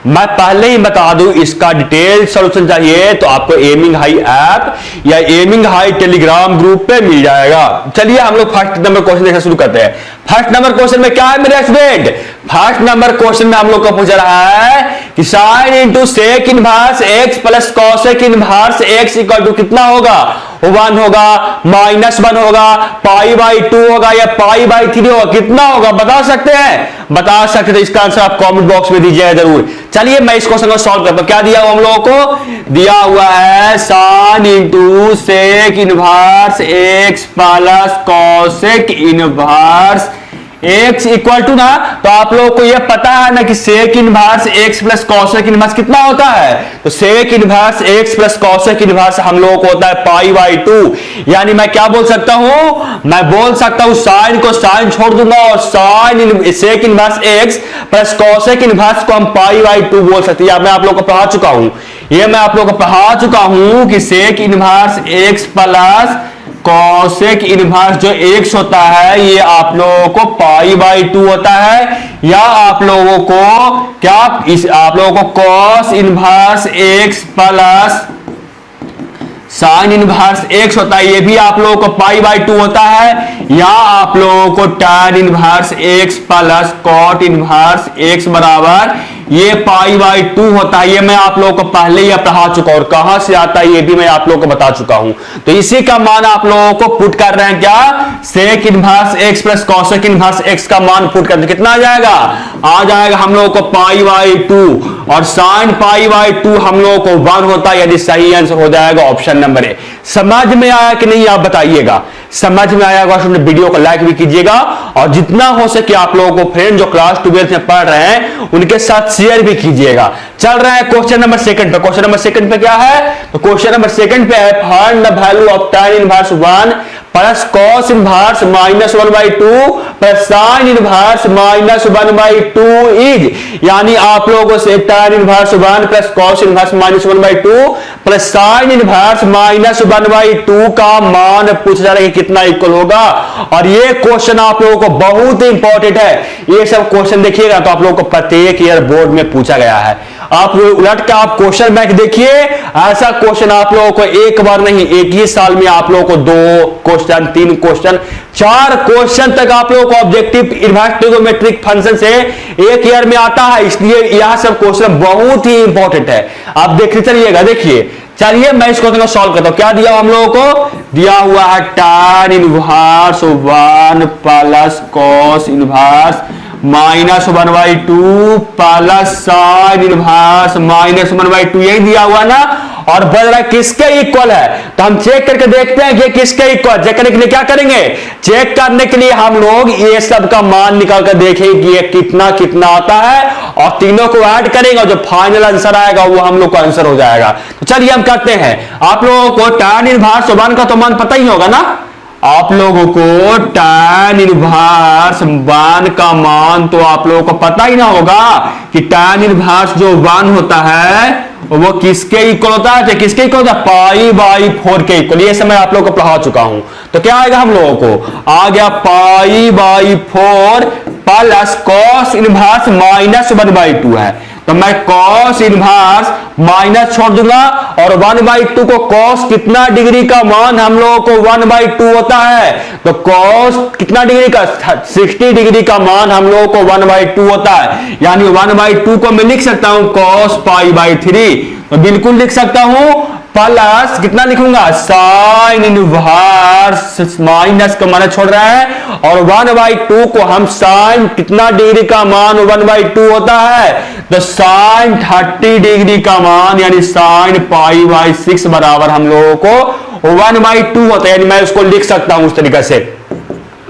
मैं पहले ही बता दूं, इसका डिटेल सॉल्यूशन चाहिए तो आपको एमिंग हाई ऐप या एमिंग हाई टेलीग्राम ग्रुप पे मिल जाएगा। चलिए हम लोग फर्स्ट नंबर क्वेश्चन देखना शुरू करते हैं। फर्स्ट नंबर क्वेश्चन में क्या है मेरे स्टूडेंट? फर्स्ट नंबर क्वेश्चन में हम लोग को पूछ रहा है कि sine into sec inverse x plus cosec inverse x equal to कितना होगा? 1 होगा, -1 होगा, π/2 होगा या π/3 होगा, कितना होगा बता सकते हैं? बता सकते हैं तो इसका आंसर आप कमेंट बॉक्स में दीजिएगा जरूर। चलिए मैं इस क्वेश्चन को सॉल्व करता हूं। क्या दिया हुआ हम लोगों को? दिया हुआ है sine into sec inverse x plus cosec inverse x equal to ना, तो आप लोगों को यह पता है ना कि sec inverse x plus cosec inverse कितना होता है? तो sec inverse x plus cosec inverse हम लोगों को होता है π/2। यानी मैं क्या बोल सकता हूं? मैं बोल सकता हूं साइन को साइन छोड़ दूंगा और sine sec inverse x plus cosec inverse को हम π/2 बोल सकते हैं। मैं आप लोगों को पढ़ा चुका हूं, यह मैं आप लोगों को पढ़ा चुका हूं कि sec inverse x plus cosec inverse जो x होता है ये आप लोगों को π/2 होता है, या आप लोगों को क्या आप लोगों को cos inverse x plus sine inverse x होता है, ये भी आप लोगों को π/2 होता है, या आप लोगों को tan inverse x plus cot inverse x बराबर ये π/2 होता है। ये मैं आप लोगों को पहले ही पढ़ा चुका हूं और कहां से आता है ये भी मैं आप लोगों को बता चुका हूं। तो इसी का मान आप लोगों को पुट कर रहे हैं क्या? Sec inverse x plus cosec inverse x का मान पुट करते कितना आ जाएगा? आ जाएगा हम लोगों को π/2 और साइन π/2 हम लोगों को 1 होता है, यदि सही आंसर हो जाएगा ऑप्शन नंबर ए। समझ में आया कि नहीं आप बताइएगा? समझ में आया होगा तो वीडियो को लाइक भी कीजिएगा और जितना हो सके आप लोगों को फ्रेंड जो क्लास 12 में पढ़ रहे हैं उनके साथ शेयर भी कीजिएगा। चल रहा है क्वेश्चन नंबर सेकंड पे। क्वेश्चन नंबर सेकंड पे क्या है? तो क्वेश्चन नंबर सेकंड पे है find the value of tan inverse 1 plus cos inverse -1/2 plus sine inverse -1/2 is, यानी आप लोगों से tan inverse 1 plus cos inverse -1/2 plus sine inverse -1/2 का मान पूछा जा रहा है कि कितना इक्वल होगा। और ये क्वेश्चन आप लोगों को बहुत ही इंपॉर्टेंट है। ये सब क्वेश्चन देखिएगा तो आप लोगों को प्रत्येक ईयर बोर्ड में पूछा गया है। आप उलट के आप क्वेश्चन बैंक देखिए, ऐसा क्वेश्चन आप लोगों को एक बार नहीं एक ही साल में आप लोगों को 2 क्वेश्चन 3 क्वेश्चन 4 क्वेश्चन तक आप लोगों को ऑब्जेक्टिव इनवर्स ट्रिगोनोमेट्रिक फंक्शन से एक ईयर में आता है, इसलिए यह सब क्वेश्चन बहुत ही इंपॉर्टेंट है। आप देखते चलिएगा। देखिए चलिए मैं इस क्वेश्चन को सॉल्व करता हूं। क्या दिया हम लोगों को? दिया हुआ है tan inverse 1 plus cos inverse -1/2 plus sine inverse -1/2, यही दिया हुआ ना। और बदल रहा है किसके इक्वल है, तो हम चेक करके देखते हैं कि किसके इक्वल। चेक करने के लिए क्या करेंगे? चेक करने के लिए हम लोग ये सब का मान निकाल कर देखेंगे कि ये कितना कितना आता है और तीनों को ऐड करेंगे और जो फाइनल आंसर आएगा वो हम लोग का आंसर हो जाएगा। तो चलिए हम करते हैं। आप लोगों को tan इनवर्स 1 का तो मान पता ही होगा ना। आप लोगों को tan इनवर्स 1 का मान तो आप लोगों को पता ही ना होगा कि tan इनवर्स जो 1 होता है वो किसके इक्वल होता है? तो किसके इक्वल होता है? π/4 के इक्वल। ये समय आप लोगों को पढ़ा चुका हूं। तो क्या आएगा हम लोगों को? आ गया π/4 प्लस कॉस इनवर्स -1/2 है, तो मैं कॉस इनवर्स माइनस छोड़ दूंगा और 1/2 को कॉस कितना डिग्री का मान हम लोगों को 1/2 होता है, तो कॉस कितना डिग्री का 60 डिग्री का मान हम लोगों को 1/2 होता है। यानी 1/2 को मैं लिख सकता हूं cos π/3, तो बिल्कुल लिख सकता हूं। प्लस कितना लिखूंगा साइन इनवर्स माइनस का मान छोड़ रहा है और 1/2 को हम साइन कितना डिग्री का मान 1/2 होता है, तो साइन 30 डिग्री का मान यानी साइन π/6 बराबर हम लोगों को 1/2 होता है। यानी मैं उसको लिख सकता हूं उस तरीके से।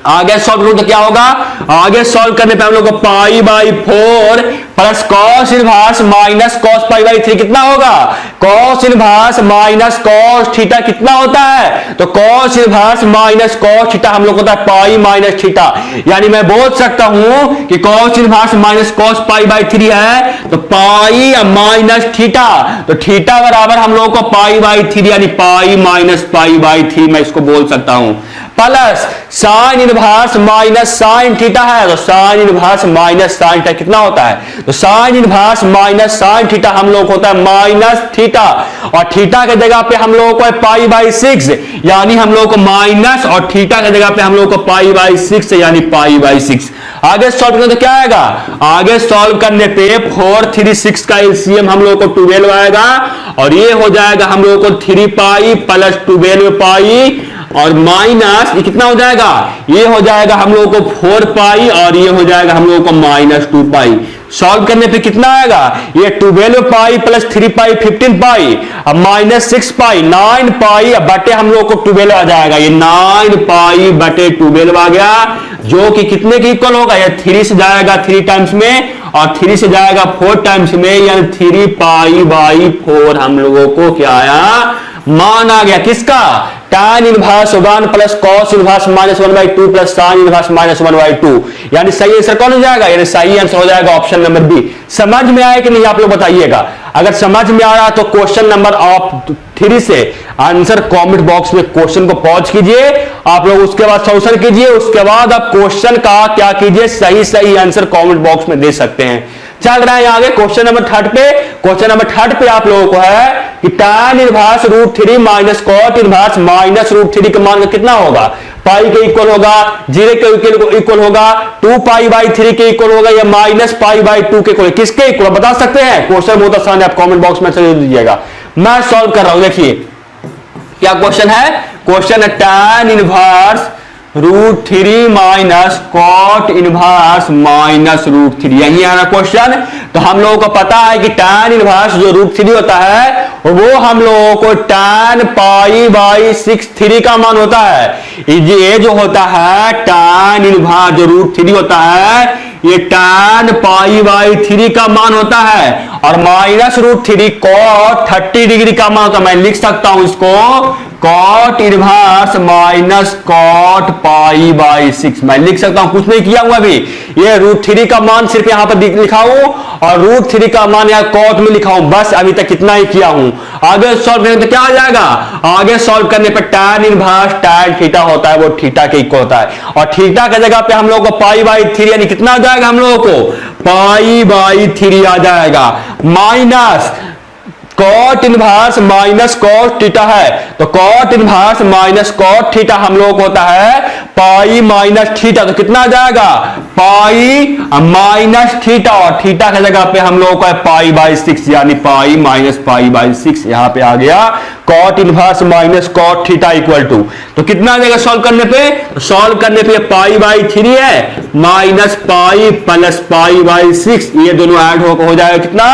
आगे सॉल्व करूं तो क्या होगा? आगे सॉल्व करने पे हम लोग को π/4 plus cos inverse minus cos π/3 कितना होगा? Cos inverse minus cos theta कितना होता है? तो cos inverse minus cos theta हम लोग होता है पाई माइनस थीटा। यानी मैं बोल सकता हूं कि कॉस इनवर्स माइनस कॉस π/3 है तो पाई माइनस थीटा, तो थीटा बराबर हम लोग को π/3 यानी पाई माइनस π/3 मैं इसको बोल सकता हूं। Plus sine inverse minus sine theta है, तो sine inverse minus sine theta कितना होता है, तो sine inverse minus sine theta हम लोग होता है माइनस थीटा, और थीटा के जगह पे हम लोगों को पाई बाई 6, यानी हम लोग को माइनस, और थीटा के जगह पे हम लोग को पाई बाई 6 यानी पाई बाई 6। आगे सॉल्व करने तो क्या आएगा, आगे सॉल्व करने पे 4 3 6 का एलसीएम हम लोग को 12 आएगा, और ये हो जाएगा हम लोग को 3 पाई प्लस 12 पाई, और माइनस ये कितना हो जाएगा, ये हो जाएगा हम लोगों को 4 पाई, और ये हो जाएगा हम लोगों को माइनस 2 पाई। सॉल्व करने पे कितना आएगा, ये 12 पाई प्लस 3 पाई 15 पाई, अब माइनस 6 पाई 9 पाई, अब बटे हम लोग को 12 आ जाएगा, ये 9 पाई बटे 12 आ गया, जो कि कितने के इक्वल होगा, ये 3 से जाएगा 3 टाइम्स में, और 3 से जाएगा 4 टाइम्स में, यानी 3 पाई बाई 4 हम लोगों को क्या आया, मान आ गया किसका, tan inverse 1 plus cos inverse minus 1/2 plus sin inverse minus 1/2, यानी सही आंसर कौन हो जाएगा, यानी सही आंसर हो जाएगा ऑप्शन नंबर बी। समझ में आया कि नहीं आप लोग बताइएगा, अगर समझ में आ रहा तो क्वेश्चन नंबर आप 3 से आंसर कमेंट बॉक्स में क्वेश्चन को पॉज कीजिए, आप लोग उसके बाद सॉल्यूशन कीजिए, उसके बाद आप क्वेश्चन का क्या कीजिए, सही आंसर कमेंट बॉक्स में दे सकते हैं। चल रहा है आगे क्वेश्चन नंबर 3 पे, क्वेश्चन नंबर 3 पे आप लोगों को है कि tan inverse √3 minus cot inverse minus √3 का मान कितना होगा, पाई के इक्वल होगा, 0 के इक्वल होगा, 2 पाई बाई 3 के इक्वल होगा, या माइनस पाई बाई 2 के इक्वल, किसके इक्वल बता सकते हैं, क्वेश्चन बहुत आसान है, आप कमेंट बॉक्स में दे दीजिएगा, मैं सॉल्व कर रहा हूं। देखिए क्या क्वेश्चन है, क्वेश्चन है tan inverse √3 minus cot inverse minus √3, यही है ना क्वेश्चन। तो हम लोगों को पता है कि tan इनवर्स जो √3 होता है वो हम लोगों को tan पाई बाई 6 3 का मान होता है, ये जो होता है tan इनवर्स जो √3 होता है ये tan पाई बाई 3 का मान होता है, और माइनस √3 cot 30 डिग्री का मान होता है, मैं लिख सकता हूं इसको cot inverse minus cot pi by 6, मैं लिख सकता हूं, कुछ नहीं किया हूं अभी, ये √3 का मान सिर्फ यहां पर लिखा हूं, और √3 का मान यहां cot में लिखा हूं, बस अभी तक इतना ही किया हूं। आगे सॉल्व करने तो क्या आ जाएगा, आगे सॉल्व करने पर tan इनवर्स tan थीटा होता है, वो थीटा के इक्वल होता है, और थीटा की जगह पे हम लोग को पाई बाई 3 यानी कितना आ जाएगा, हम लोगों को पाई बाई 3 आ जाएगा, minus cot inverse minus cos theta है, तो cot inverse minus cos theta हम लोग होता है पाई माइनस थीटा, तो कितना आ जाएगा, पाई माइनस थीटा, और थीटा की जगह पे हम लोग का है पाई बाई 6 यानी पाई माइनस पाई बाई 6, यहां पे आ गया cot inverse minus cot theta equal to, तो कितना आ जाएगा सॉल्व करने पे, सॉल्व करने पे पाई बाई 3 है minus pi plus pi by 6, ये दोनों ऐड हो जाएगा कितना,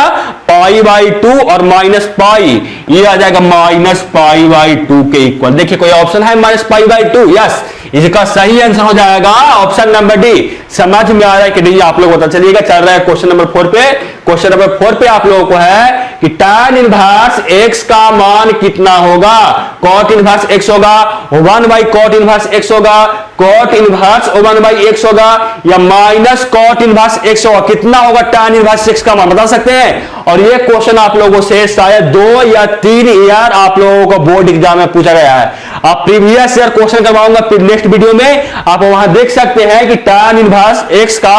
पाई बाई 2 और माइनस पाई, ये आ जाएगा माइनस पाई बाई 2 के इक्वल। देखिए कोई ऑप्शन है माइनस पाई बाई 2, यस, इसका सही आंसर हो जाएगा ऑप्शन नंबर डी। समझ में आ रहा है कि नहीं आप लोग बता चलिएगा। चल रहा है क्वेश्चन नंबर 4 पे, क्वेश्चन नंबर 4 पे आप लोगों को है कि tan इनवर्स x का मान कितना होगा, cot इनवर्स x होगा, 1 बाई cot इनवर्स x होगा, cot इनवर्स 1 बाई x होगा, या माइनस cot इनवर्स x होगा, कितना होगा tan इनवर्स x का मान बता सकते हैं। और ये क्वेश्चन आप लोगों से शायद 2 या 3 ईयर आप लोगों को बोर्ड एग्जाम में पूछा गया है। आप प्रीवियस ईयर क्वेश्चन करवाऊंगा नेक्स्ट वीडियो में, आप वहां देख सकते हैं कि tan इनवर्स x का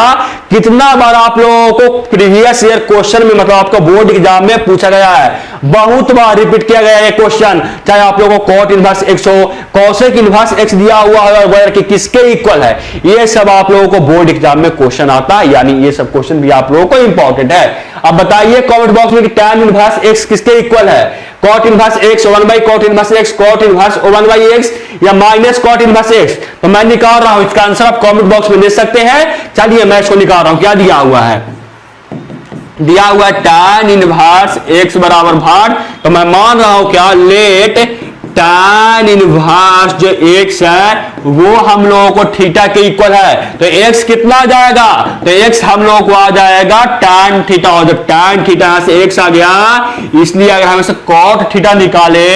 कितना बार आप लोगों को प्रीवियस ईयर क्वेश्चन में मतलब आपको बोर्ड एग्जाम में पूछा गया है, बहुत बार रिपीट किया गया है क्वेश्चन, चाहे आप लोगों को cot इनवर्स x हो, cosec इनवर्स x दिया हुआ है वगैरह कि किसके इक्वल है, ये सब आप लोगों को बोर्ड एग्जाम में क्वेश्चन आता है, यानी ये सब क्वेश्चन भी आप लोगों को इंपॉर्टेंट है। अब बताइए कमेंट बॉक्स में कि tan इनवर्स x किसके इक्वल है, cot inverse x 1 by cot inverse x, cot inverse 1 by x, या माइनस cot इनवर्स x। तो मैं निकाल रहा हूं, इसका आंसर आप कमेंट बॉक्स में दे सकते हैं। चलिए मैं इसको निकाल रहा हूं, क्या दिया हुआ है, दिया हुआ है tan इनवर्स x बराबर भाग, तो मैं मान रहा हूं क्या, लेट tan इनवर्स जो x है वो हम लोगों को थीटा के इक्वल है, तो x कितना आ जाएगा, तो x हम लोगों को आ जाएगा tan थीटा, और जब tan थीटा यहां से x आ गया, इसलिए अगर हम इसे cot थीटा निकाले,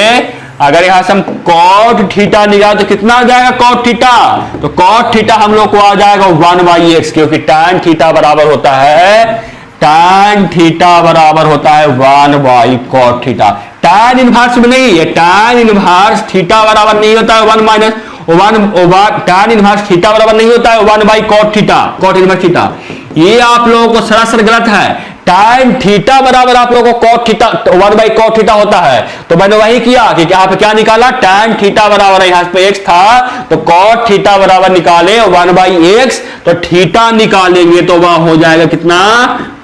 अगर यहां से हम cot थीटा निकाले तो कितना आ जाएगा cot थीटा, तो cot थीटा हम लोग को आ जाएगा 1 बाई x, क्योंकि tan थीटा बराबर होता है, tan थीटा बराबर होता है 1 by cot theta. tan inverse में नहीं है, tan इनवर्स थीटा बराबर नहीं होता है 1 माइनस, tan इनवर्स थीटा बराबर नहीं होता है 1 by cot theta, cot inverse theta. ये आप लोगों को सरासर गलत है। tan थीटा बराबर आप लोगों को cot theta 1 by cot theta होता है। तो मैंने वही किया कि यहाँ पे क्या निकाला, tan थीटा बराबर है, यहाँ पे x था तो cot थीटा बराबर निकाले 1 बाई x, तो थीटा निकालेंगे तो वह हो जाएगा कितना,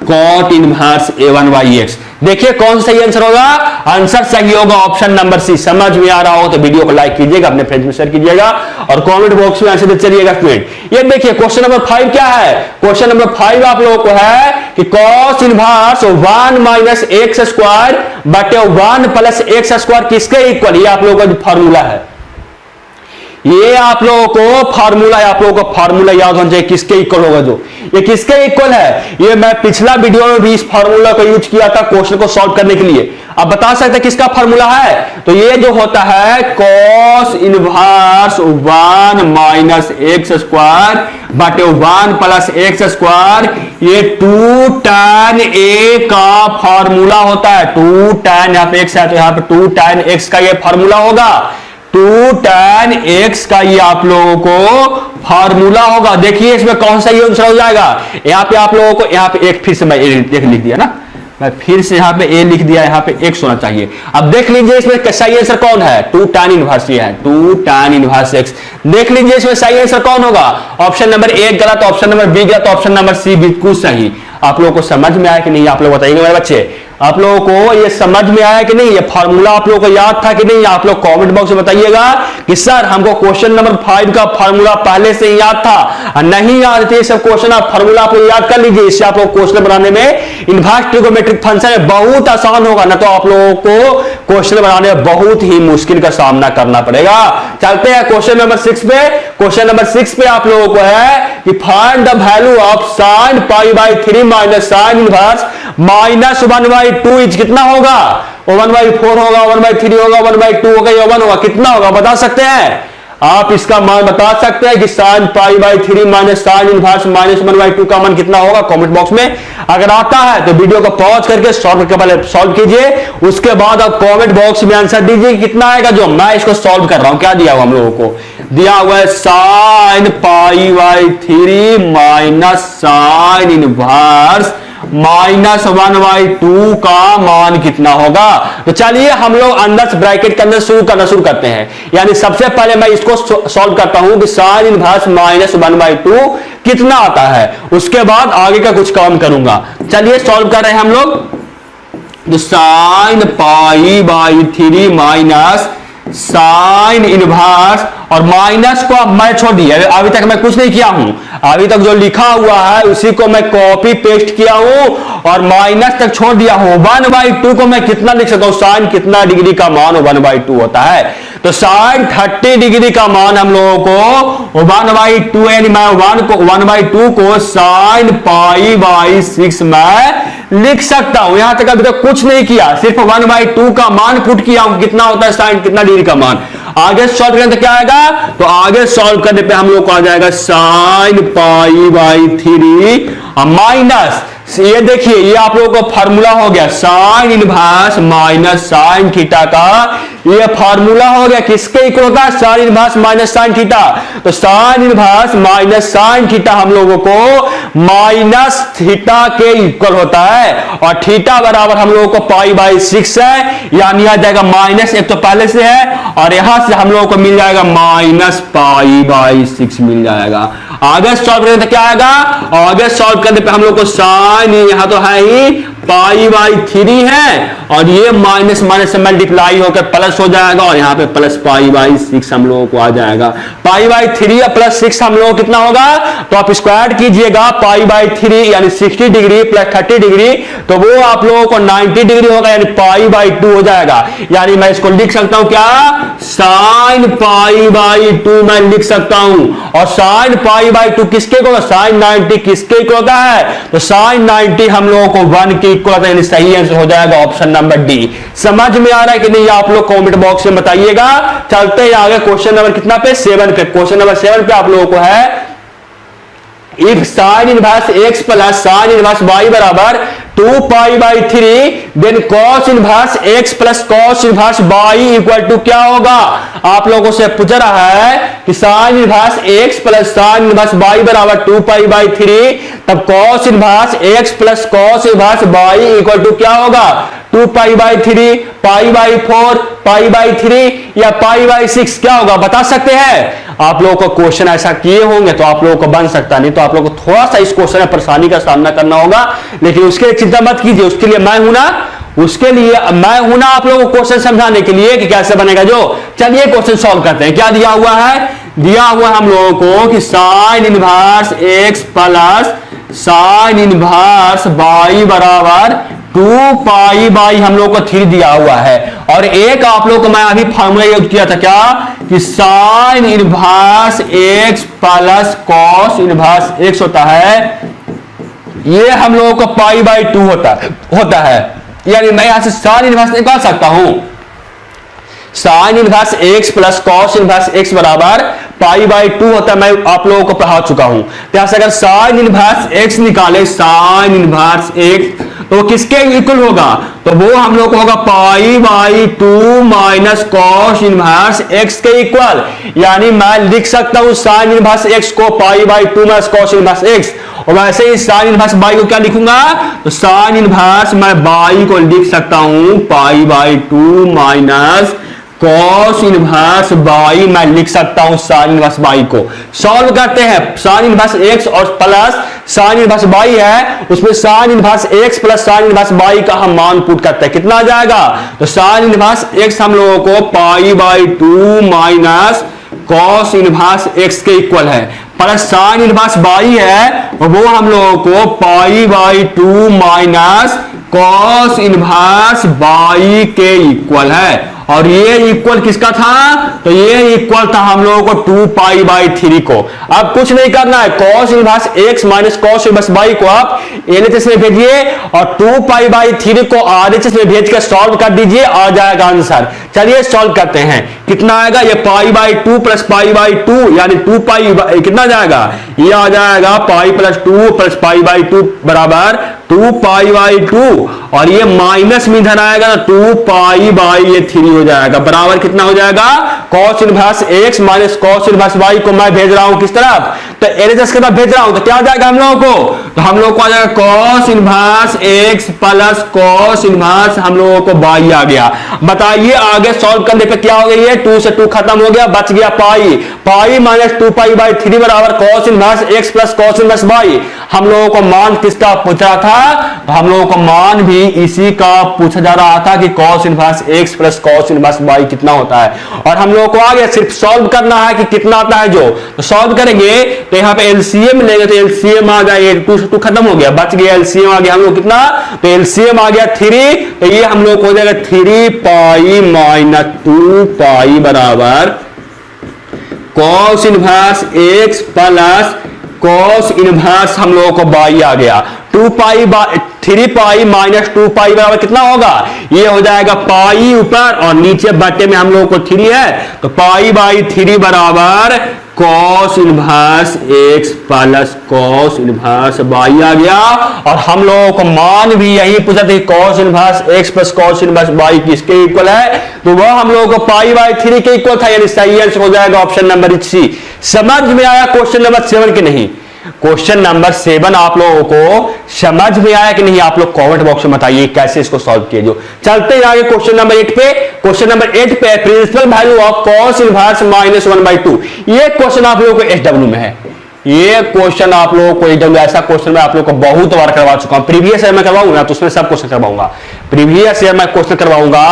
cot inverse a1 by x। देखिए कौन सा सही आंसर होगा, आंसर सही होगा ऑप्शन नंबर सी। समझ में आ रहा हो तो वीडियो को लाइक कीजिएगा, अपने फ्रेंड्स में शेयर कीजिएगा और कमेंट बॉक्स में आंसर देते चलिएगा स्टूडेंट। ये देखिए क्वेश्चन नंबर 5 क्या है, क्वेश्चन नंबर 5 आप लोगों को है कि cos inverse 1 minus x square बटे 1 प्लस एक्स स्क्वायर किसके इक्वल, ये आप लोगों का फॉर्मूला है। ये आप लोगों को फार्मूला है, आप लोगों को फार्मूला याद होना चाहिए किसके इक्वल होगा, जो ये किसके इक्वल है। ये मैं पिछला वीडियो में भी इस फार्मूला का यूज किया था क्वेश्चन को सॉल्व करने के लिए। अब बता सकते हैं किसका फार्मूला है, तो ये जो होता है cos inverse 1 minus x square बटे 1 प्लस एक्स स्क्वायर, ये 2 tan a का फार्मूला होता है। 2 tan यहाँ पे x है तो यहाँ पे 2 tan x का ये फार्मूला होगा, 2 tan x का ये आप लोगों को फार्मूला होगा। देखिए इसमें कौन सा ये आंसर हो जाएगा, यहाँ पे आप लोगों को यहाँ पे एक फिर से मैं एक लिख दिया ना, मैं फिर से यहाँ पे a लिख दिया, यहाँ पे x होना चाहिए। अब देख लीजिए इसमें सही आंसर कौन है, 2 tan इनवर्स ये है, 2 tan इनवर्स x। देख लीजिए इसमें सही आंसर कौन होगा, ऑप्शन नंबर ए गलत, ऑप्शन नंबर बी गलत, ऑप्शन नंबर सी बिल्कुल सही। आप लोगों को समझ में आया कि नहीं, आप लोग बताइएगा मेरे बच्चे, आप लोगों को ये समझ में आया कि नहीं, ये फार्मूला आप लोगों को याद था कि नहीं, आप लोग कमेंट बॉक्स में बताइएगा कि सर हमको क्वेश्चन नंबर 5 का फार्मूला पहले से ही याद था, नहीं याद थे सब क्वेश्चन, आप फार्मूला आप लोग याद कर लीजिए, इससे आप लोग क्वेश्चन बनाने में इनवर्स ट्रिगोनोमेट्रिक फंक्शन बहुत आसान होगा, ना तो आप लोगों को क्वेश्चन बनाने में बहुत ही मुश्किल का सामना करना पड़ेगा। चलते हैं क्वेश्चन नंबर 6 पे। क्वेश्चन नंबर 6 पे आप लोगों को है कि find the value of sin pi by 3 minus sign inverse minus 1 by 2 is कितना होगा, 1 बाई 4 होगा, 1 बाई 3 होगा, 1 बाई 2 होगा या 1 होगा, कितना होगा बता सकते हैं आप, इसका मान बता सकते हैं कि sin pi by 3 minus sign inverse minus 1 by 2 का मान कितना होगा, कमेंट बॉक्स में अगर आता है तो वीडियो को पॉज करके सॉल्व के पहले सॉल्व कीजिए, उसके बाद आप कमेंट बॉक्स में आंसर दीजिए कितना आएगा। जो मैं इसको सॉल्व कर रहा हूं, क्या दिया हुआ हम लोगों को, दिया हुआ है sin pi by 3 minus sign inverse minus 1 by 2 का मान कितना होगा। तो चलिए हम लोग अंदर ब्रैकेट के अंदर शुरू करते हैं, यानी सबसे पहले मैं इसको सॉल्व करता हूं कि साइन इनवर्स माइनस 1 बाई 2 कितना आता है, उसके बाद आगे का कुछ काम करूंगा। चलिए सॉल्व कर रहे हैं हम लोग, तो sine pi by 3 minus sine inverse, और माइनस को मैं छोड़ दिया, अभी तक मैं कुछ नहीं किया हूं, अभी तक जो लिखा हुआ है उसी को मैं कॉपी पेस्ट किया हूं और माइनस तक छोड़ दिया हूं। 1 बाई 2 को मैं कितना लिख सकता हूं, साइन कितना डिग्री का मान 1 बाई 2 होता है, तो साइन 30 डिग्री का मान हम लोगों को 1 बाई 2, यानी मैं 1 बाई 2 को साइन पाई बाई 6 में लिख सकता हूं। यहां तक अभी तक कुछ नहीं किया, सिर्फ 1 बाई 2 का मान पुट किया हूं, कितना होता है साइन कितना डिग्री का मान। आगे सॉल्व करने तो क्या आएगा, तो आगे सॉल्व करने पे हम लोग को आ जाएगा साइन पाई बाई 3 माइनस, ये देखिए ये आप लोगों को फार्मूला हो गया sine inverse minus sine theta का, ये फार्मूला हो गया किसके इक्वल होता है, sine inverse minus sine theta. तो sine inverse minus sine theta हम लोगों को माइनस थीटा के इक्वल होता है, और थीटा बराबर हम लोगों को पाई बाई 6 है, यानी आ जाएगा माइनस, एक तो पहले से है और यहां से हम लोगों को मिल जाएगा माइनस पाई बाई 6 मिल जाएगा। आगे सॉल्व करने तो क्या आएगा, आगे सॉल्व करने पे हम लोग को साइन यहां तो है ही पाई बाई 3 है, और ये माइनस माइनस से मल्टीप्लाई होकर प्लस हो जाएगा, और यहाँ पे प्लस पाई बाई 6 हम लोगों को आ जाएगा। पाई बाई 3 या प्लस 6 हम लोगों को कितना होगा, तो आप स्क्वायर कीजिएगा, पाई बाई 3 यानी 60 डिग्री प्लस 30 डिग्री, तो वो आप लोगों को 90 डिग्री होगा, यानी पाई बाई 2 हो जाएगा। यानी मैं इसको लिख सकता हूं क्या, साइन पाई बाई 2 मैं लिख सकता हूं, और साइन पाई बाई 2 किसके को, साइन 90 किसके को होता है, तो साइन 90 हम लोगों को 1 के इक्वल होता है, यानी सही आंसर हो जाएगा ऑप्शन नंबर डी। समझ में आ रहा है कि नहीं, आप लोग कमेंट बॉक्स में बताइएगा। चलते हैं आगे क्वेश्चन नंबर कितना पे, 7 पे। क्वेश्चन नंबर 7 पे आप लोगों को है if sine inverse x plus sine inverse y बराबर 2 pi by 3, then cos inverse x plus cos inverse y equal to क्या होगा? आप लोगों से पूछ रहा है कि sin inverse x plus sin inverse y बराबर 2 पाई बाई 3, तब cos inverse x plus cos inverse y equal to क्या होगा? 2 pi by 3, pi by 4, pi by 3 या पाई बाई 6 क्या होगा बता सकते हैं? आप लोगों को क्वेश्चन ऐसा किए होंगे तो आप लोगों को बन सकता, नहीं तो आप लोगों को थोड़ा सा इस क्वेश्चन में परेशानी का सामना करना होगा, लेकिन उसके लिए चिंता मत कीजिए, उसके लिए मैं हूं ना, आप लोगों को क्वेश्चन समझाने के लिए कि कैसे बनेगा जो। चलिए क्वेश्चन सॉल्व करते हैं। क्या दिया हुआ है? दिया हुआ हम लोगों को कि sign inverse x plus sine inverse y बराबर 2 पाई बाई हम लोग को 3 दिया हुआ है, और एक आप लोग को मैं अभी फॉर्मूला यूज किया था क्या कि sign inverse x plus cos inverse x होता है, ये हम लोगों को पाई बाई 2 होता है। यानी मैं यहां से साइन इनवर्स निकाल सकता हूं, sign inverse x plus cos inverse x बराबर पाई बाई 2 होता है। मैं आप लोगों को पढ़ा चुका हूं। तो अगर साइन इनवर्स x निकाले, साइन इनवर्स x तो किसके इक्वल होगा? तो वो हम लोग को होगा pi by 2 minus cos inverse x के इक्वल। यानी मैं लिख सकता हूं साइन इनवर्स x को pi by 2 minus cos inverse x, और वैसे ही साइन इनवर्स y को क्या लिखूंगा? तो साइन इनवर्स मैं y को लिख सकता हूं pi by 2 minus cos inverse y, मैं लिख सकता हूं साइन इनवर्स y को। सॉल्व करते हैं। साइन इनवर्स x और प्लस साइन इनवर्स y है, उसमें sign inverse x plus sine inverse y का हम मान पुट करते हैं, कितना आ जाएगा? तो साइन इनवर्स x हम लोगों को pi by 2 minus cos inverse x के इक्वल है, प्लस साइन इनवर्स y है और वो हम लोगों को pi by 2 minus cos inverse y के इक्वल है। और ये इक्वल किसका था? तो ये इक्वल था हम लोगों को 2 पाई बाई 3 को। अब कुछ नहीं करना है, cos inverse x minus cos inverse y को आप LHS में भेजिए और 2 पाई बाई 3 को RHS में भेज कर सॉल्व कर दीजिए, आ जाएगा आंसर। चलिए सॉल्व करते हैं। कितना आएगा? ये pi by 2 plus pi by 2 यानी 2 पाई कितना जाएगा? ये आ जाएगा pi plus 2 plus pi by 2 बराबर 2 पाई बाई 2, और ये माइनस में इधर आएगा ना 2 पाई बाई ये 3 हो जाएगा, बराबर कितना हो जाएगा? Cos inverse x minus cos inverse y को मैं भेज रहा हूं किस तरफ? तो LHS के तरफ भेज रहा हूं, तो क्या आ जाएगा हम लोगों को? तो हम लोग को आ जाएगा cos inverse x plus cos inverse हम लोगों को y आ गया। बताइए आगे सॉल्व करने पे क्या हो गई है? 2 से 2 खत्म हो गया, बच गया पाई, पाई माइनस 2 पाई बाई 3 बराबर cos inverse x plus cos inverse y। हम लोगों को मान किसका पूछा था? तो हम लोगों को मान भी इसी का पूछा जा रहा था कि cos inverse x plus cos inverse y कितना होता है, और हम लोगों को आगे सिर्फ सॉल्व करना है कि कितना आता है जो। तो सॉल्व करेंगे तो यहाँ पे LCM लेंगे, तो LCM आ गया, 2 से 2 खत्म हो गया, बच गया LCM आ गया हम लोग कितना? तो LCM आ गया 3, तो ये हम लोग को हो जाएगा 3 पाई माइनस 2 पाई बराबर cos inverse x plus cos inverse हम लोगों को y आ गया। 2 पाई 3 पाई माइनस 2 पाई बराबर कितना होगा? ये हो जाएगा पाई ऊपर और नीचे बटे में हम लोगों को 3 है, तो पाई बाई 3 बराबर cos inverse x plus cos inverse y आ गया। और हम लोगों को मान भी यही पूछा था cos inverse x plus cos inverse y किसके इक्वल है? तो वह हम लोगों को पाई बाई 3 के इक्वल था, यानी सही आंसर हो जाएगा ऑप्शन नंबर सी। समझ में आया क्वेश्चन नंबर 7 के नहीं? क्वेश्चन नंबर 7 आप लोगों को समझ में आया कि नहीं? आप लोग कमेंट बॉक्स में बताइए कैसे इसको सॉल्व किए जो। चलते हैं आगे क्वेश्चन नंबर 8 पे। क्वेश्चन नंबर 8 पे principal value of cos inverse minus 1/2। ये क्वेश्चन आप लोगों को SW में है, ये क्वेश्चन आप लोगों को SW, ऐसा क्वेश्चन मैं आप लोगों को बहुत बार करवा चुका हूं। प्रीवियस ईयर में करवाऊंगा तो उसमें सब क्वेश्चन करवाऊंगा, प्रीवियस ईयर में क्वेश्चन करवाऊंगा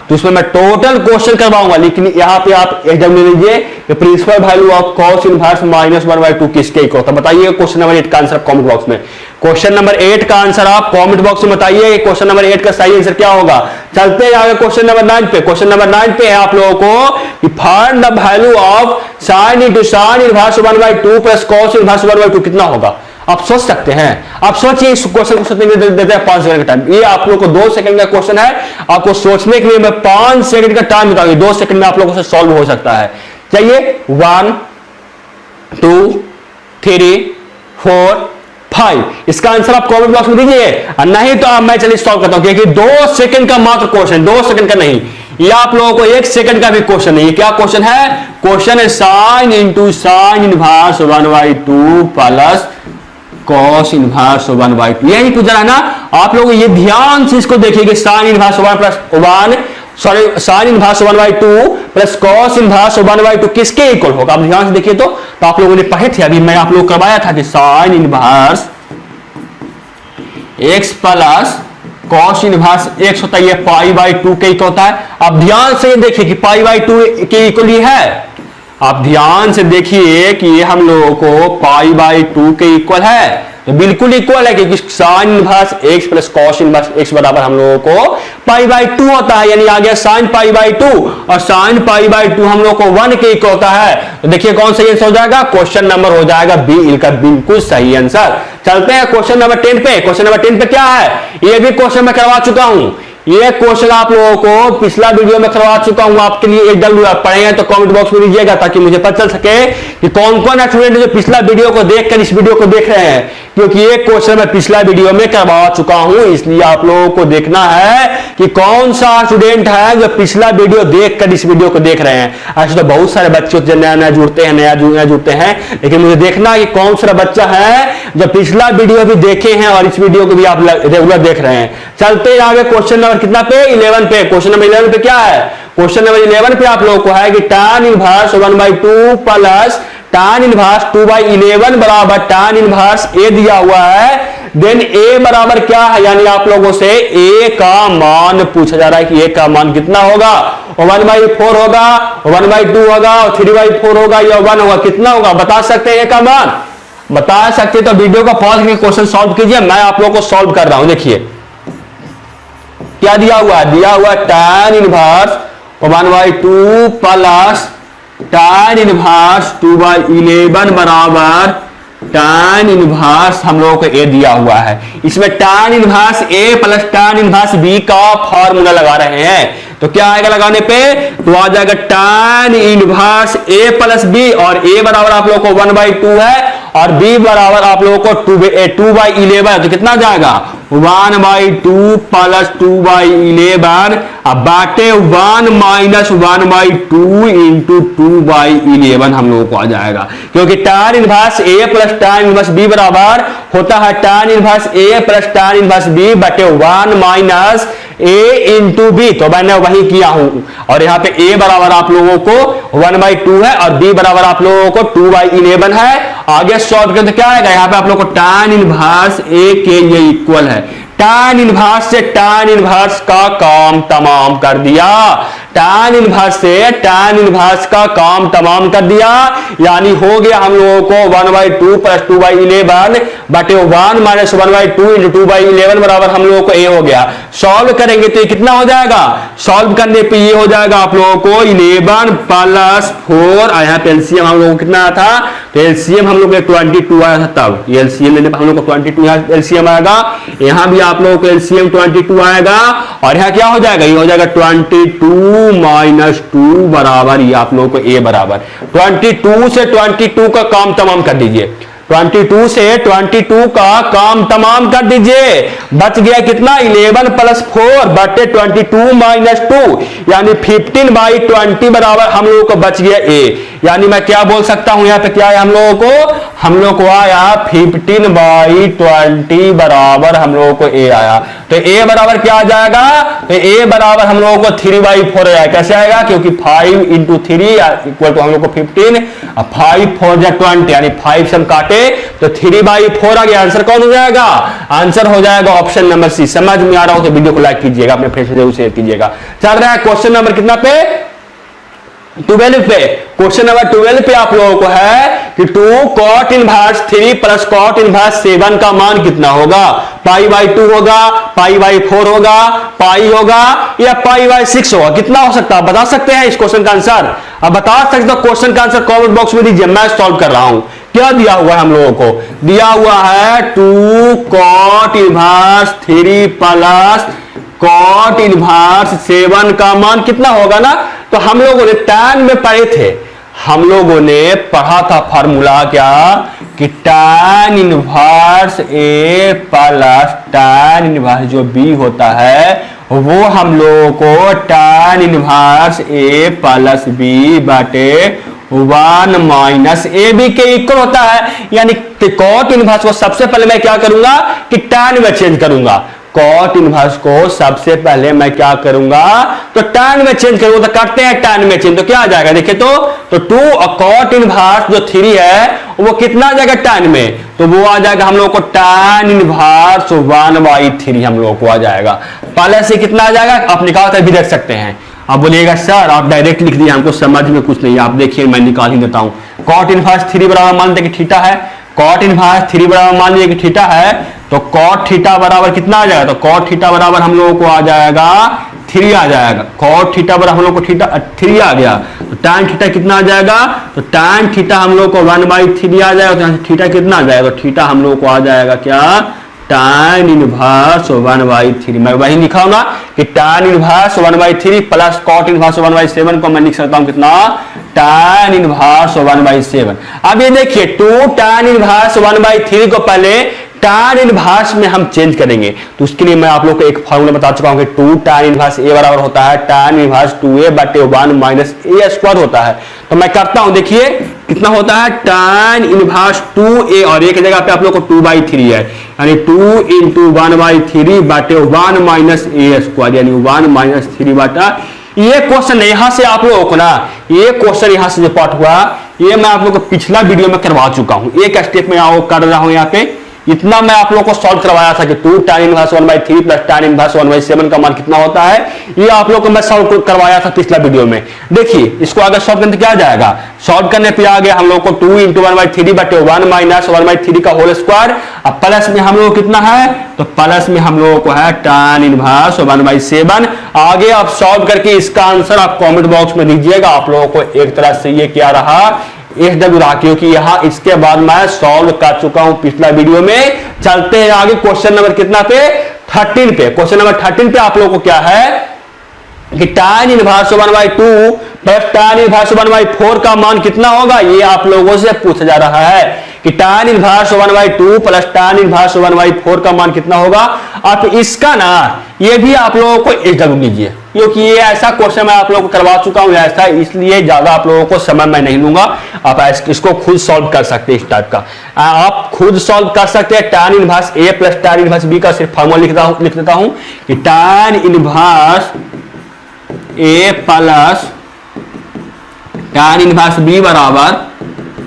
तो उसमें मैं टोटल क्वेश्चन करवाऊंगा। लेकिन यहां पे आप SW ले लीजिए, principal value of cos inverse minus 1/2 किसके इक्वल होता है? बताइए क्वेश्चन नंबर 8 का आंसर कमेंट बॉक्स में। क्वेश्चन नंबर 8 का आंसर आप कमेंट बॉक्स में बताइए, क्वेश्चन नंबर 8 का सही आंसर क्या होगा। चलते हैं आगे क्वेश्चन नंबर 9 पे। क्वेश्चन नंबर 9 पे है आप लोगों को कि find the value of sin into sin inverse 1/2 plus cos inverse 1/2 कितना होगा? आप सोच सकते हैं, आप सोचिए इस क्वेश्चन को सोचने के लिए देते हैं 5 सेकंड का टाइम। ये आप लोगों को 2 सेकंड का क्वेश्चन है, आपको सोचने के लिए मैं 5 सेकंड का टाइम बताऊंगा, 2 सेकंड में आप लोगों से सॉल्व हो सकता है। चलिए 1 2 3 4 5। इसका आंसर आप कमेंट बॉक्स में दीजिए, और नहीं तो आप मैं चलिए सॉल्व करता हूं, क्योंकि 2 सेकंड का मात्र क्वेश्चन, 2 सेकंड का नहीं, ये आप लोगों को 1 सेकंड का भी क्वेश्चन नहीं है। क्या क्वेश्चन है? क्वेश्चन है sine into sine inverse 1/2 plus cos inverse 1/2। यही पूछा है ना आप लोग, ये ध्यान से इसको देखिए, sine inverse 1 plus 1 sorry sine inverse 1/2 plus cos inverse 1/2 किसके इक्वल होगा? आप ध्यान से देखिए तो आप लोगों ने पढ़े थे, अभी मैं आप लोग करवाया था कि sign inverse x plus cos inverse x होता है, ये π/2 के इक्वल होता है। आप ध्यान से देखिए कि π/2 के इक्वल ही है, आप ध्यान से देखिए कि ये हम लोगों को π/2 के इक्वल है, तो बिल्कुल इक्वल है, क्योंकि sign inverse x plus cos inverse x बराबर हम लोगों को π/2 होता है, यानी आ गया साइन π/2, और साइन π/2 हम लोग को 1 के इक्वल होता है। तो देखिए कौन सही आंसर हो जाएगा? क्वेश्चन नंबर हो जाएगा बी, इनका बिल्कुल सही आंसर। चलते हैं क्वेश्चन नंबर 10 पे। क्वेश्चन नंबर 10 पे क्या है? ये भी क्वेश्चन मैं करवा चुका हूं, ये क्वेश्चन आप लोगों को पिछला वीडियो में करवा चुका हूं, आपके लिए एक डब्ल्यू आप पढ़े हैं तो कमेंट बॉक्स में दीजिएगा, ताकि मुझे पता चल सके कि कौन कौन स्टूडेंट जो पिछला वीडियो को देखकर इस वीडियो को देख रहे हैं, क्योंकि ये क्वेश्चन मैं पिछला वीडियो में करवा चुका हूं, इसलिए आप लोगों को देखना है कि कौन सा स्टूडेंट है जो पिछला वीडियो देखकर इस वीडियो को देख रहे हैं। ऐसे तो बहुत सारे बच्चे जो नया नया जुड़ते हैं, नया जुड़ते हैं, लेकिन मुझे देखना है कि कौन सा बच्चा है जो पिछला वीडियो भी देखे हैं और इस वीडियो को भी आप रेगुलर देख रहे हैं। चलते आगे क्वेश्चन नंबर कितना पे? 11 पे। क्वेश्चन नंबर 11 पे क्या है? क्वेश्चन नंबर 11 पे आप लोगों को है कि tan inverse 1/2 plus tan inverse 2/11 बराबर tan इनवर्स a दिया हुआ है, देन a बराबर क्या है? यानी आप लोगों से a का मान पूछा जा रहा है कि a का मान कितना होगा? 1/4 होगा, 1/2 होगा, 3/4 होगा या 1 होगा? कितना होगा बता सकते हैं a का मान? बता सकते तो वीडियो को पॉज करके क्वेश्चन सॉल्व कीजिए, मैं आप लोगों को सॉल्व कर रहा हूं। देखिए क्या दिया हुआ है? दिया हुआ tan inverse 1/2 plus tan inverse 2/11 बराबर tan इनवर्स हम लोगों को a दिया हुआ है। इसमें tan inverse a plus tan inverse b का फॉर्मूला लगा रहे हैं, तो क्या आएगा लगाने पे? तो आ जाएगा tan inverse a plus b, और a बराबर आप लोगों को 1/2 है और b बराबर आप लोगों को 2/11, तो कितना जाएगा? 1/2 प्लस 2/11 अब बाटे 1 माइनस 1/2 इंटू 2/11 हम लोगों को आ जाएगा, क्योंकि tan inverse a plus tan inverse b बराबर होता है tan inverse a plus tan inverse b बटे 1 माइनस a इंटू b, तो मैंने वही किया हूं। और यहाँ पे a बराबर आप लोगों को 1/2 है और b बराबर आप लोगों को 2/11 है। आगे सॉल्व करते क्या आएगा? यहाँ पे आप लोगों को tan इनवर्स a के ये इक्वल है, tan इनवर्स से tan इनवर्स का काम तमाम कर दिया, tan इनवर्स से tan इनवर्स का काम तमाम कर दिया, यानी हो गया हम लोगों को 1/2 प्लस 2/11 बटे 1 माइनस 1/2 इंटू 2/11 बराबर हम लोगों को a हो गया। सॉल्व करेंगे तो ये कितना हो जाएगा? सॉल्व करने पे ये हो जाएगा आप लोगों को 11 प्लस 4, यहाँ पे एलसीएम हम लोगों को कितना आया था? तो एलसीएम हम लोग 22 आया था, तब ये एलसीएम लेने पर हम लोग को 22 एलसीएम आएगा, यहाँ भी आप लोगों को एलसीएम 22 आएगा, और यहाँ क्या हो जाएगा? ये हो जाएगा 22 माइनस 2 बराबर ये आप लोगों को a बराबर 22 से 22 का काम तमाम कर दीजिए, 22 से 22 का काम तमाम कर दीजिए, बच गया कितना? 11 प्लस 4 बटे 22 माइनस 2, यानी 15/20 बराबर हम लोगों को बच गया a। यानी मैं क्या बोल सकता हूं? यहाँ पे क्या है हम लोगों को? हम लोग को आया 15/20 बराबर हम लोगों को a आया, तो a बराबर क्या आ जाएगा? तो a बराबर हम लोगों को 3/4 आया। कैसे आएगा? क्योंकि 5 इंटू 3 इक्वल टू हम लोग को 15, 5 4 20, यानी 5 से हम काटे तो 3/4 आ गया। आंसर कौन हो जाएगा? आंसर हो जाएगा ऑप्शन नंबर सी। समझ में आ रहा हो तो वीडियो को लाइक कीजिएगा, अपने फ्रेंड्स से जरूर शेयर कीजिएगा। चल रहा है क्वेश्चन नंबर कितना पे? 12 पे। क्वेश्चन नंबर 12 पे आप लोगों को है कि 2 cot inverse 3 plus cot inverse 7 का मान कितना होगा? π/2 होगा, π/4 होगा, पाई होगा या π/6 होगा? कितना हो सकता है बता सकते हैं इस क्वेश्चन का आंसर? अब बता सकते हो क्वेश्चन का आंसर कमेंट बॉक्स में दीजिए, मैं सॉल्व कर रहा हूं। क्या दिया हुआ है हम लोगों को? दिया हुआ है 2 cot inverse 3 plus cot inverse 7 का मान कितना होगा ना? तो हम लोगों ने tan में पढ़े थे, हम लोगों ने पढ़ा था फॉर्मूला क्या कि tan inverse A plus tan inverse जो B होता है वो हम लोगों को tan inverse A plus B बटे 1 माइनस ए बी के इक्वल होता है। यानी कॉट इनवर्स को सबसे पहले मैं क्या करूंगा कि tan में चेंज करूंगा। कॉट इनवर्स को सबसे पहले मैं क्या करूंगा तो tan में चेंज करूंगा। तो करते हैं tan में चेंज, तो क्या आ जाएगा देखिए तो 2 और कॉट इनवर्स जो 3 है वो कितना आ जाएगा tan में, तो वो आ जाएगा हम लोग को tan इनवर्स 1/3 हम लोग को आ जाएगा। पहले से कितना आ जाएगा आप निकाल कर भी देख सकते हैं। आप बोलिएगा सर आप डायरेक्ट लिख दिए हमको समझ में कुछ नहीं, आप देखिए मैं निकाल ही देता हूं। कॉट इनवर्स 3 बराबर मान लेते कि थीटा है, कॉट इनवर्स 3 बराबर मान लीजिए कि थीटा है, तो कॉट थीटा बराबर कितना आ जाएगा, तो कॉट थीटा बराबर हम लोगों को आ जाएगा 3 आ जाएगा। कॉट थीटा बराबर हम लोग को थीटा 3 आ गया, तो tan थीटा कितना आ जाएगा, तो tan थीटा हम लोग को 1/3 आ जाएगा। तो यहाँ से थीटा कितना आ जाएगा, तो थीटा हम लोग को आ जाएगा क्या tan इनवर्स 1/3। मैं वही लिखा हूं ना कि tan inverse 1/3 plus cot inverse 1/7 को मैं लिख सकता हूं कितना tan इनवर्स 1/7। अब ये देखिए 2 tan इनवर्स 1/3 को पहले tan इनवर्स में हम चेंज करेंगे, तो उसके लिए मैं आप लोग को एक फॉर्मूला बता चुका हूं कि 2 tan इनवर्स a बराबर होता है tan इनवर्स 2a बटे 1 माइनस a स्क्वायर होता है। तो मैं करता हूं, देखिए कितना होता है tan इनवर्स 2a और एक जगह पे आप लोग को 2/3 है, यानी 2 इंटू 1/3 बटे 1 माइनस a स्क्वायर, यानी 1 माइनस 3 बटा। ये क्वेश्चन यहां से आप लोगों को ना, ये क्वेश्चन यहां से जो पार्ट हुआ ये मैं आप लोग को पिछला वीडियो में करवा चुका हूं। एक स्टेप में आओ कर रहा हूं यहाँ पे, इतना मैं आप लोगों को सॉल्व करवाया था कि 2 tan inverse 1/3 plus tan inverse 1/7 का मान कितना होता है, ये आप लोगों को मैं सॉल्व करवाया था पिछला वीडियो में। देखिए इसको अगर सॉल्व करने क्या आ जाएगा, सॉल्व करने पे आ गया हम लोग को 2 इंटू 1/3 बटे 1 माइनस 1/3 का होल स्क्वायर। अब प्लस में हम लोग कितना है, तो प्लस में हम लोगों को है tan इनवर्स 1/7। आगे आप सॉल्व करके इसका आंसर आप कॉमेंट बॉक्स में दीजिएगा। आप लोगों को एक तरह से ये क्या रहा SW रहा, क्योंकि यहां इसके बाद मैं सॉल्व कर चुका हूं पिछला वीडियो में। चलते हैं आगे क्वेश्चन नंबर कितना पे 13 पे। क्वेश्चन नंबर 13 पे आप लोगों को क्या है कि tan inverse 1/2 plus tan inverse 1/4 का मान कितना होगा, ये आप लोगों से पूछा जा रहा है कि tan inverse 1/2 plus tan inverse 1/4 का मान कितना होगा। आप इसका ना ये भी आप लोगों को SW लीजिए, क्योंकि ये ऐसा क्वेश्चन मैं आप लोगों को करवा चुका हूं ऐसा, इसलिए ज्यादा आप लोगों को समय मैं नहीं लूंगा। आप इसको खुद सॉल्व कर सकते हैं, इस टाइप का आप खुद सॉल्व कर सकते हैं। tan inverse A plus tan inverse B का सिर्फ फॉर्मूला लिख देता हूं कि tan inverse A plus tan inverse B बराबर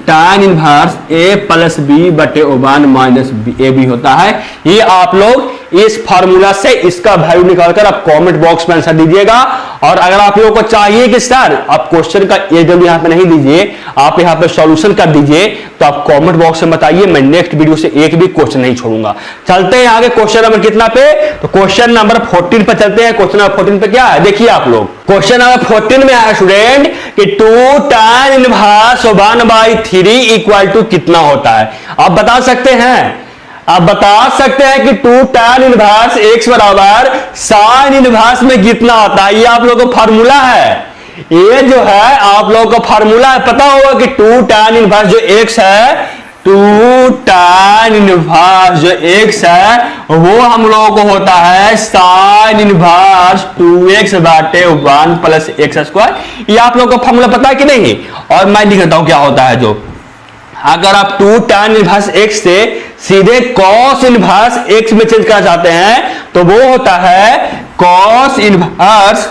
tan inverse A plus B बटे 1 माइनस ए बी होता है। ये आप लोग इस फार्मूला से इसका वैल्यू निकालकर आप कमेंट बॉक्स में आंसर दीजिएगा। और अगर आप लोगों को चाहिए कि सर आप क्वेश्चन का SW यहां पे नहीं दीजिए, आप यहां पे सॉल्यूशन कर दीजिए, तो आप कमेंट बॉक्स में बताइए, मैं नेक्स्ट वीडियो से एक भी क्वेश्चन नहीं छोड़ूंगा। चलते हैं आगे क्वेश्चन नंबर कितना पे, तो क्वेश्चन नंबर 14 पे चलते हैं। क्वेश्चन नंबर 14 पे क्या है, देखिए आप लोग क्वेश्चन नंबर 14 में है स्टूडेंट कि 2 tan इनवर्स 1/3 इक्वल टू कितना होता है। आप बता सकते हैं, आप बता सकते हैं कि 2 tan इनवर्स x बराबर sin इनवर्स में कितना आता है। ये आप लोगों को फार्मूला है, ये जो है आप लोगों को फार्मूला है, पता होगा कि 2 tan इनवर्स जो x है, 2 tan इनवर्स जो x है वो हम लोगों को होता है sin इनवर्स 2x बटे 1 प्लस x स्क्वायर। ये आप लोगों को फार्मूला पता है कि नहीं, और मैं लिख देता हूं क्या होता है। जो अगर आप 2 tan इनवर्स x से सीधे cos इनवर्स x में चेंज करना चाहते हैं तो वो होता है cos inverse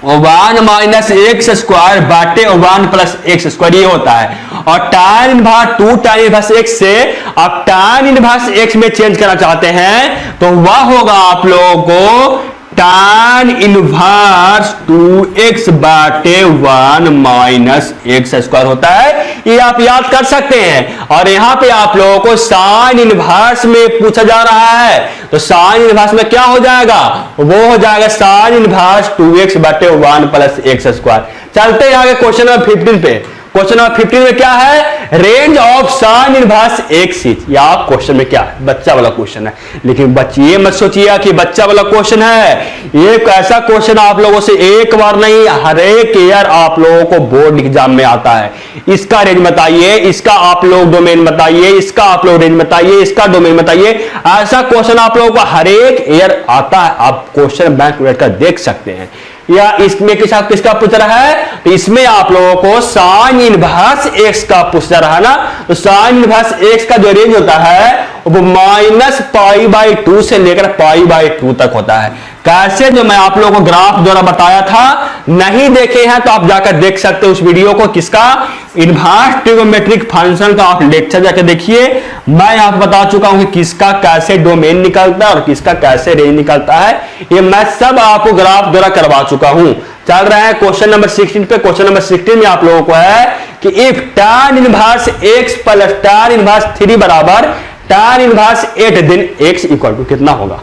1 minus x square बाटे 1 प्लस x स्क्वायर, ये होता है। और tan inverse 2 tan inverse x से आप tan इनवर्स x में चेंज करना चाहते हैं तो वह होगा आप लोगों को tan इनवर्स 2x बाटे 1 माइनस x स्क्वायर होता है। ये आप याद कर सकते हैं। और यहां पे आप लोगों को sin इनवर्स में पूछा जा रहा है, तो sin इनवर्स में क्या हो जाएगा, वो हो जाएगा sin इनवर्स 2x बाटे 1 प्लस x स्क्वायर। चलते हैं आगे क्वेश्चन नंबर 15 पे। क्वेश्चन नंबर 15 में क्या है, range of sine inverse x is, या क्वेश्चन में क्या है, बच्चा वाला क्वेश्चन है। लेकिन बच्चे ये मत सोचिए कि बच्चा वाला क्वेश्चन है, ये ऐसा क्वेश्चन आप लोगों से एक बार नहीं हर एक ईयर आप लोगों को बोर्ड एग्जाम में आता है। इसका रेंज बताइए, इसका आप लोग डोमेन बताइए, इसका आप लोग रेंज बताइए, इसका डोमेन बताइए। ऐसा क्वेश्चन आप लोगों को हर एक ईयर आता है, आप क्वेश्चन बैंक उलट कर देख सकते हैं। या इसमें किसका पूछ रहा है, तो इसमें आप लोगों को साइन इनवर्स एक्स का पूछ रहा है ना। तो साइन इनवर्स एक्स का जो रेंज होता है वो -π/2 से लेकर π/2 तक होता है। कैसे, जो मैं आप लोगों को ग्राफ द्वारा बताया था, नहीं देखे हैं तो आप जाकर देख सकते हो उस वीडियो को, किसका, इनवर्स ट्रिगोनोमेट्रिक फंक्शन का आप लेक्चर जाकर देखिए। मैं यहां पर बता चुका हूं कि किसका कैसे डोमेन निकलता है और किसका कैसे रेंज निकलता है, ये मैं सब आपको ग्राफ द्वारा करवा चुका हूं। चल रहा है क्वेश्चन नंबर 16 पे। क्वेश्चन नंबर 16 में आप लोगों को है कि if tan inverse x plus tan inverse 3 बराबर tan inverse 8, then x equal to कितना होगा,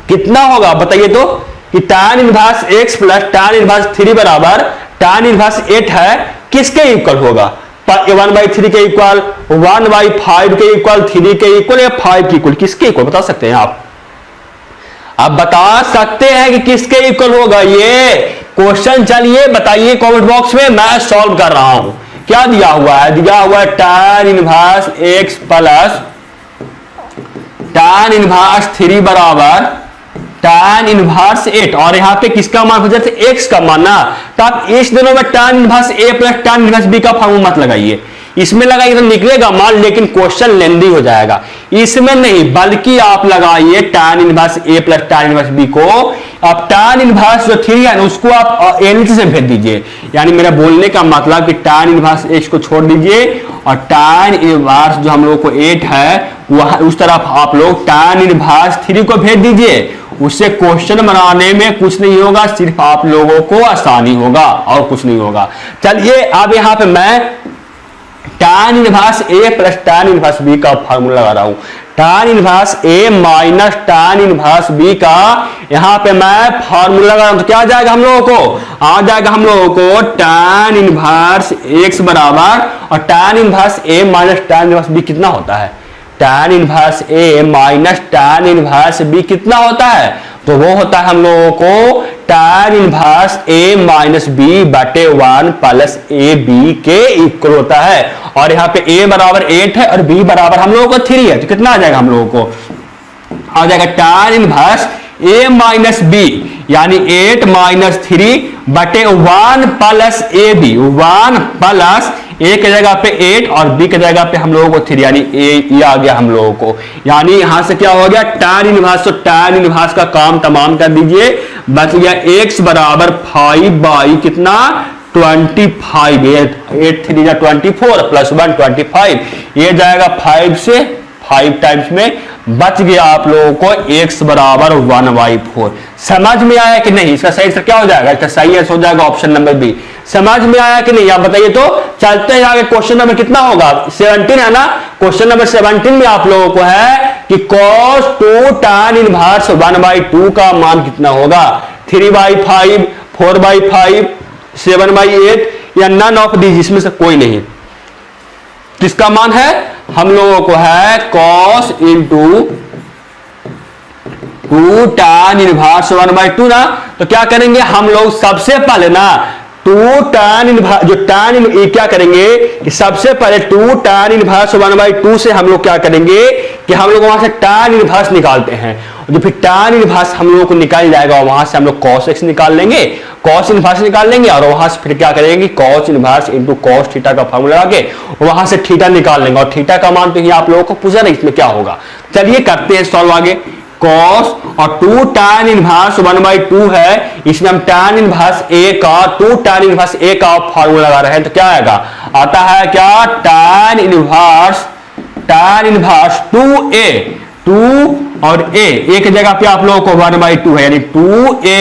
कितना होगा बताइए तो, कि tan inverse x plus tan inverse 3 बराबर tan इनवर्स 8 है, किसके इक्वल होगा, 1/3 के इक्वल, 1/5 के इक्वल, 3 के इक्वल या 5 के इक्वल, किसके इक्वल बता सकते हैं आप बता सकते हैं कि किसके इक्वल होगा ये क्वेश्चन। चलिए बताइए कमेंट बॉक्स में, मैं सॉल्व कर रहा हूं। क्या दिया हुआ है, दिया हुआ है tan inverse x plus tan inverse 3 बराबर tan इनवर्स 8, और यहां पे किसका मान हो जाता है, x का मान ना। तो आप इस दोनों में tan inverse a plus tan inverse b का फॉर्मूला मत लगाइए, इसमें लगाइए तो निकलेगा मान, लेकिन क्वेश्चन लेंदी हो जाएगा। इसमें नहीं, बल्कि आप लगाइए tan inverse a plus tan inverse b को। अब tan इनवर्स जो 3 है ना, उसको आप नीचे से भेज दीजिए, यानी मेरा बोलने का मतलब कि tan इनवर्स x को छोड़ दीजिए और tan इनवर्स जो हम लोग को 8 है वह उस तरफ आप लोग tan इनवर्स 3 को भेज दीजिए। उससे क्वेश्चन बनाने में कुछ नहीं होगा, सिर्फ आप लोगों को आसानी होगा और कुछ नहीं होगा। चलिए अब यहां पे मैं tan inverse a plus tan inverse b का फार्मूला लगा रहा हूं। tan inverse a minus tan inverse b का यहां पे मैं फार्मूला लगा रहा हूं, तो क्या आ जाएगा हम लोगों को, आ जाएगा हम लोगों को tan इनवर्स x बराबर, और tan inverse a minus tan inverse b कितना होता है, tan inverse a minus tan inverse b कितना होता है, तो वो होता है हम लोगों को tan inverse a minus b बटे 1 प्लस a b के इक्वल होता है। और यहाँ पे a बराबर 8 है और b बराबर हम लोगों को 3 है, तो कितना आ जाएगा हम लोगों को, आ जाएगा tan inverse a minus b यानी 8 माइनस 3 बटे 1 plus A B, 1 plus a की जगह पे 8 और b की जगह पे हम लोगों को 3, यानी a आ गया हम लोगों को। यानी यहां से क्या हो गया, tan इनवर्स, तो tan इनवर्स का काम तमाम कर दीजिए, बच गया x बराबर 5 बाई कितना 25, 8 3 24 प्लस 1 25, ये जाएगा 5 से 5 टाइम्स में, बच गया आप लोगों को x बराबर 1/4। समझ में आया कि नहीं, इसका सही आंसर क्या हो जाएगा, इसका सही आंसर हो जाएगा ऑप्शन नंबर बी। समझ में आया कि नहीं आप बताइए तो। चलते हैं आगे, क्वेश्चन नंबर कितना होगा, 17 है ना। क्वेश्चन नंबर 17 में आप लोगों को है कि cos 2 tan इनवर्स 1/2 का मान कितना होगा, 3/5, 4/5, 7/8 या नन ऑफ दीज, इसमें से कोई नहीं। किसका मान है, हम लोगों को है cos इंटू 2 tan इनवर्स 1/2 ना। तो क्या करेंगे हम लोग, सबसे पहले ना 2 tan इनवर्स जो tan क्या करेंगे कि सबसे पहले 2 tan इनवर्स 1/2 से हम लोग क्या करेंगे कि हम लोग वहां से tan इनवर्स निकालते हैं, जो फिर tan इनवर्स हम लोगों को निकाल जाएगा, वहां से हम लोग cos x निकाल लेंगे, cos इनवर्स निकाल लेंगे, और वहां से फिर क्या करेंगे cos inverse into cos theta का फॉर्मूला लगा के वहां से थीटा निकाल लेंगे, और थीटा का मान तो ये आप लोगों को पूछा नहीं, इसमें क्या होगा। चलिए करते हैं सॉल्व आगे। cos और 2 tan इनवर्स 1/2 है, इसमें हम tan इनवर्स a का 2 tan इनवर्स a का फॉर्मूला लगा रहे हैं, तो क्या आएगा, आता है क्या tan इनवर्स 2a, 2 और a की जगह पे आप लोगों को 1/2 है, यानी 2a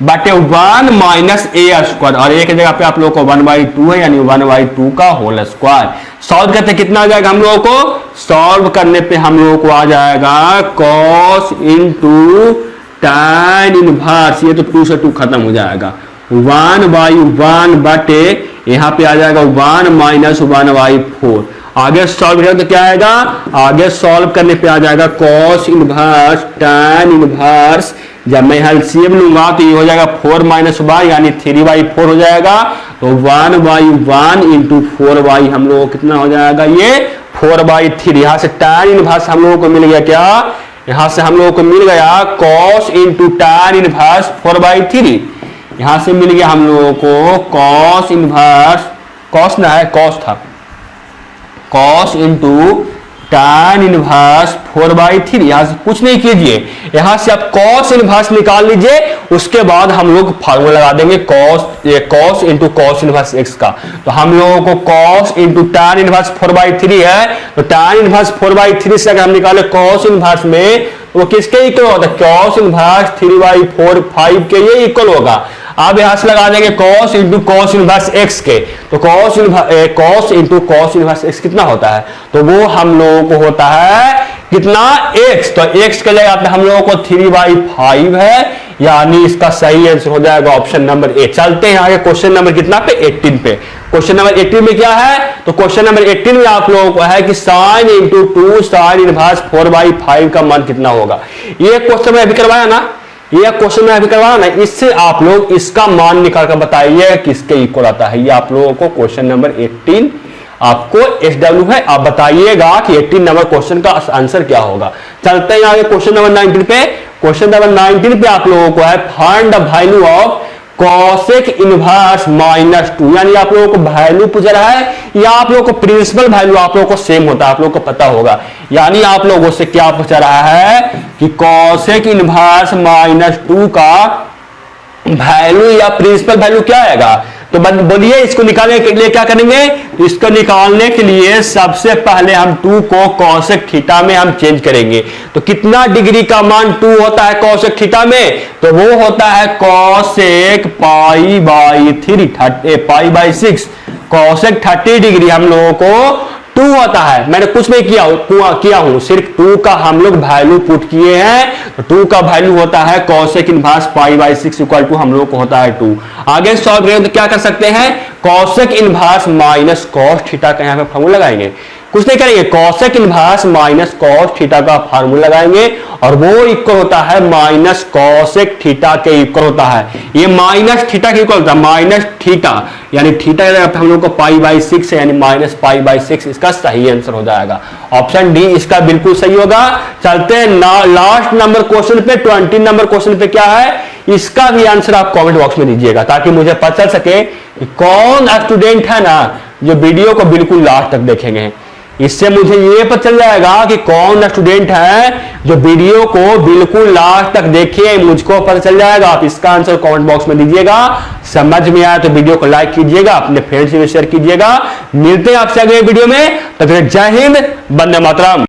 बटे 1 माइनस a स्क्वायर, और a की जगह पे आप लोगों को 1/2 है, यानी 1/2 का होल स्क्वायर। सॉल्व करते कितना आ जाएगा हम लोगों को, सॉल्व करने पे हम लोगों को आ जाएगा cos इंटू tan इनवर्स, ये तो 2 से 2 खत्म हो जाएगा, 1/1 बटे यहाँ पे आ जाएगा 1 माइनस 1/4। आगे सॉल्व करें तो क्या आएगा, आगे सॉल्व करने पे आ जाएगा cos इनवर्स tan इनवर्स। जब मैं एलसीएम लूंगा तो ये हो जाएगा 4 माइनस y यानी 3/4 हो जाएगा। तो 1/1 इंटू 4y हम लोगों को कितना हो जाएगा, ये 4/3। यहां से tan इनवर्स हम लोगों को मिल गया क्या, यहां से हम लोगों को मिल गया cos इंटू tan इनवर्स 4/3। यहां से मिल गया हम लोगों को cos इनवर्स, cos ना है cos था, cos इंटू tan इनवर्स 4/3। यहां से कुछ नहीं कीजिए, यहां से आप cos इनवर्स निकाल लीजिए, उसके बाद हम लोग फार्मूला लगा देंगे cos into cos inverse x का। तो हम लोगों को cos इंटू tan इनवर्स 4/3 है, तो tan इनवर्स 4/3 से अगर हम निकाले cos इनवर्स में वो किसके इक्वल होता है, cos इनवर्स 3/4 5 के ये इक्वल होगा। अब यहां से लगा देंगे cos into cos inverse x के, तो cos into cos inverse x कितना होता है, तो वो हम लोगों को होता है कितना x। तो x के लिए हम लोगों को 3/5 है, यानी इसका सही आंसर हो जाएगा ऑप्शन नंबर ए। चलते हैं आगे क्वेश्चन नंबर कितना पे, 18 पे। क्वेश्चन नंबर 18 में क्या है, तो क्वेश्चन नंबर 18 में आप लोगों को है कि sin इंटू 2 sin इनवर्स 4/5 का मान कितना होगा। ये क्वेश्चन में अभी करवाया ना, ये क्वेश्चन में अभी करवाया ना, इससे आप लोग इसका मान निकाल कर बताइए किसके इक्वल आता है। ये आप लोगों को क्वेश्चन नंबर 18 आपको SW है, आप बताइएगा कि 18 नंबर क्वेश्चन का आंसर क्या होगा। चलते हैं आगे क्वेश्चन नंबर 19 पे। क्वेश्चन नंबर 19 पे आप लोगों को है find the value of cosec inverse -2, यानी आप लोगों को वैल्यू पूछ रहा है या आप लोगों को प्रिंसिपल वैल्यू आप लोगों को सेम होता है, आप लोगों को पता होगा। यानी आप लोगों से क्या पूछ रहा है कि cosec इनवर्स -2 का वैल्यू या प्रिंसिपल वैल्यू क्या आएगा। तो बोलिए इसको निकालने के लिए क्या करेंगे, इसको निकालने के लिए सबसे पहले हम 2 को cosec थीटा में हम चेंज करेंगे। तो कितना डिग्री का मान 2 होता है cosec थीटा में, तो वो होता है cosec π/6। cosec 30 डिग्री हम लोगों को 2 होता है। मैंने कुछ नहीं किया हूं, सिर्फ 2 का हम लोग वैल्यू पुट किए हैं। तो 2 का वैल्यू होता है cosec इनवर्स π/6 इक्वल टू हम लोग को होता है 2। आगे सॉल्व करें तो क्या कर सकते हैं, cosec inverse minus cos theta का यहां पे फार्मूला लगाएंगे। कुछ नहीं करेंगे, cosec inverse minus cos theta का फार्मूला लगाएंगे और वो इक्वल होता है माइनस cosec थीटा के इक्वल होता है। ये माइनस थीटा के इक्वल होता है, माइनस थीटा यानी थीटा हम लोग को π/6 है, यानी माइनस π/6 इसका सही आंसर हो जाएगा। ऑप्शन डी इसका बिल्कुल सही होगा। चलते हैं लास्ट नंबर क्वेश्चन पे, 20 नंबर क्वेश्चन पे क्या है, इसका भी आंसर आप कमेंट बॉक्स में दीजिएगा ताकि मुझे पता चल सके कि कौन स्टूडेंट है ना जो वीडियो को बिल्कुल लास्ट तक देखेंगे। इससे मुझे ये पता चल जाएगा कि कौन स्टूडेंट है जो वीडियो को बिल्कुल लास्ट तक देखे, मुझको पता चल जाएगा। आप इसका आंसर कमेंट बॉक्स में दीजिएगा। समझ में आया तो वीडियो को लाइक कीजिएगा, अपने फ्रेंड्स में शेयर कीजिएगा। मिलते हैं आपसे अगले वीडियो में, तब तक जय हिंद, वंदे मातरम।